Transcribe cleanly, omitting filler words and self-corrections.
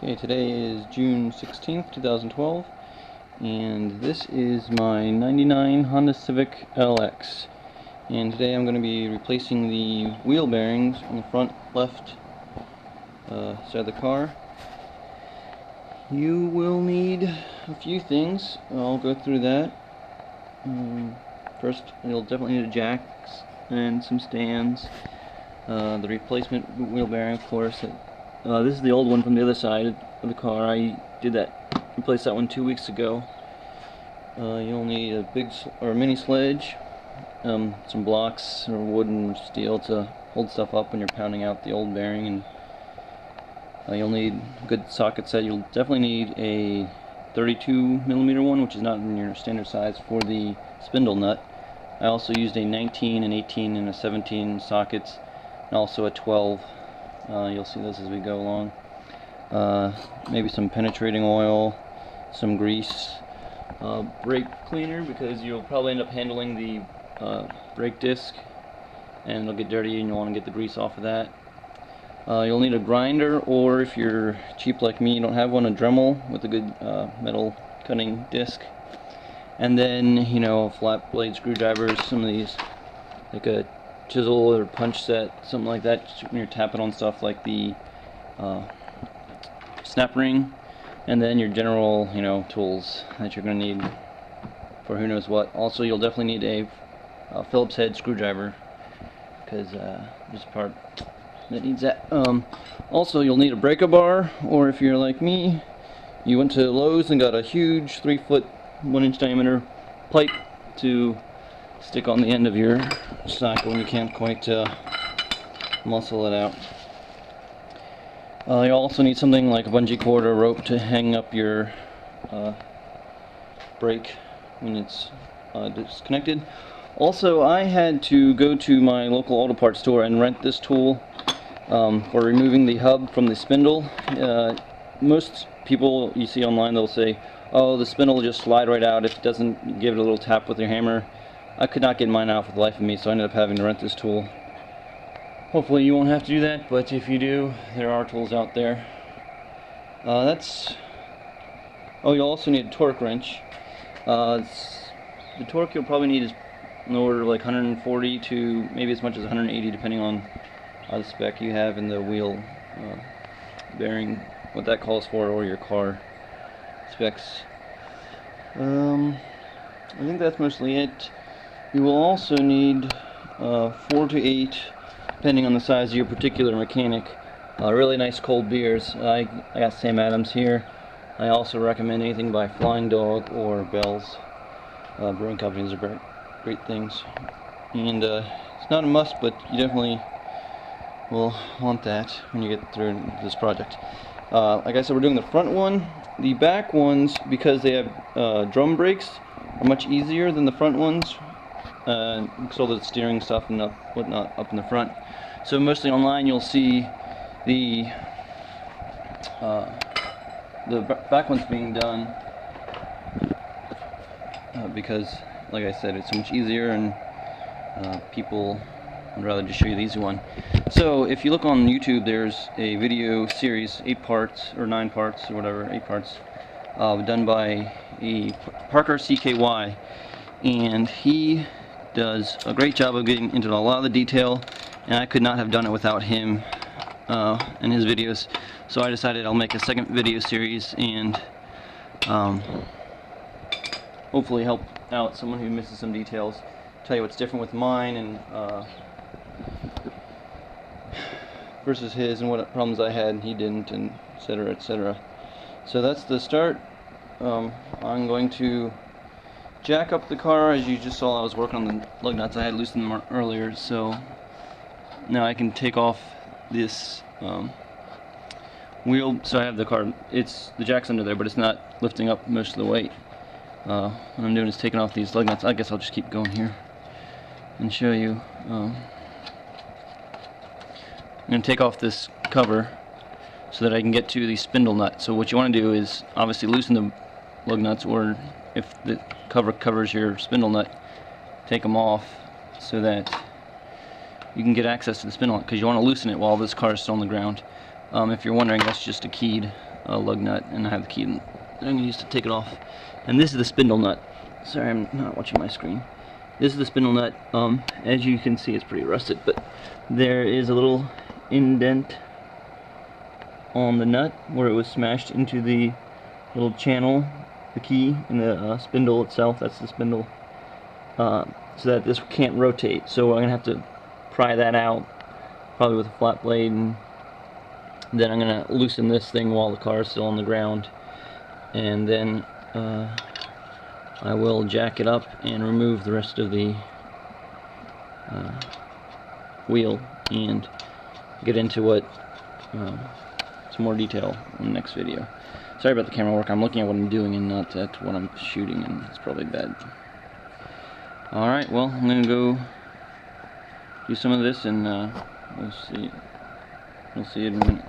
Okay, today is June 16th, 2012, and this is my 99 Honda Civic LX. And today I'm going to be replacing the wheel bearings on the front left side of the car. You will need a few things. I'll go through that. First, you'll definitely need a jack and some stands. The replacement wheel bearing, of course. This is the old one from the other side of the car. I replaced that one 2 weeks ago. You'll need a big or mini sledge, some blocks or wood and steel to hold stuff up when you're pounding out the old bearing, and you'll need a good socket set. You'll definitely need a 32mm one, which is not in your standard size, for the spindle nut. I also used a 19, an 18, and a 17 sockets, and also a 12. You'll see this as we go along. Maybe some penetrating oil, some grease, brake cleaner, because you'll probably end up handling the brake disc and it'll get dirty and you'll want to get the grease off of that. You'll need a grinder, or if you're cheap like me, you don't have one, a Dremel with a good metal cutting disc. And then, a flat blade screwdriver, some of these, like a chisel or punch set, something like that, when you're tapping on stuff like the snap ring. And then your general, tools that you're going to need for who knows what. Also, you'll definitely need a Phillips head screwdriver, because there's a part that needs that. Also, you'll need a breaker bar, or if you're like me, you went to Lowe's and got a huge 3-foot 1-inch diameter pipe to stick on the end of your socket when you can't quite muscle it out. You also need something like a bungee cord or rope to hang up your brake when it's disconnected. Also, I had to go to my local auto parts store and rent this tool for removing the hub from the spindle. Most people you see online, they'll say, oh, the spindle will just slide right out if it doesn't give it a little tap with your hammer. I could not get mine out for the life of me, so I ended up having to rent this tool. Hopefully you won't have to do that, but if you do, there are tools out there. Oh, you'll also need a torque wrench. The torque you'll probably need is in the order of like 140 to maybe as much as 180, depending on the spec you have in the wheel bearing, what that calls for, or your car specs. I think that's mostly it. You will also need 4 to 8, depending on the size of your particular mechanic, really nice cold beers. I got Sam Adams here. I also recommend anything by Flying Dog or Bell's. Brewing companies are great things. And it's not a must, but you definitely will want that when you get through this project. Like I said, we're doing the front one. The back ones, because they have drum brakes, are much easier than the front ones. So the steering stuff and whatnot up in the front. So mostly online you'll see the back ones being done because, like I said, it's so much easier, and people would rather just show you the easy one. So if you look on YouTube, there's a video series, 8 parts or 9 parts or whatever, 8 parts, done by a parkercky, and he does a great job of getting into a lot of the detail, and I could not have done it without him and his videos. So I decided I'll make a second video series and hopefully help out someone who misses some details, tell you what's different with mine and versus his, and what problems I had and he didn't, and etc., etc. So that's the start. I'm going to jack up the car. As you just saw, I was working on the lug nuts. I had loosened them earlier, so now I can take off this wheel. So I have the car, the jack's under there, but it's not lifting up most of the weight. What I'm doing is taking off these lug nuts. I guess I'll just keep going here and show you. I'm going to take off this cover so that I can get to the spindle nut. So what you want to do is obviously loosen the lug nuts, or if the cover covers your spindle nut, take them off so that you can get access to the spindle nut, because you want to loosen it while this car is still on the ground. If you're wondering, that's just a keyed lug nut, and I have the key that I'm going to use to take it off. And this is the spindle nut. Sorry, I'm not watching my screen. This is the spindle nut. As you can see, it's pretty rusted, but there is a little indent on the nut where it was smashed into the little channel, the key, in the spindle itself. That's the spindle, so that this can't rotate. So I'm going to have to pry that out, probably with a flat blade, and then I'm going to loosen this thing while the car is still on the ground, and then I will jack it up and remove the rest of the wheel and get into what some more detail in the next video. Sorry about the camera work. I'm looking at what I'm doing and not at what I'm shooting, and it's probably bad. Alright, well, I'm going to go do some of this, and we'll see in a minute.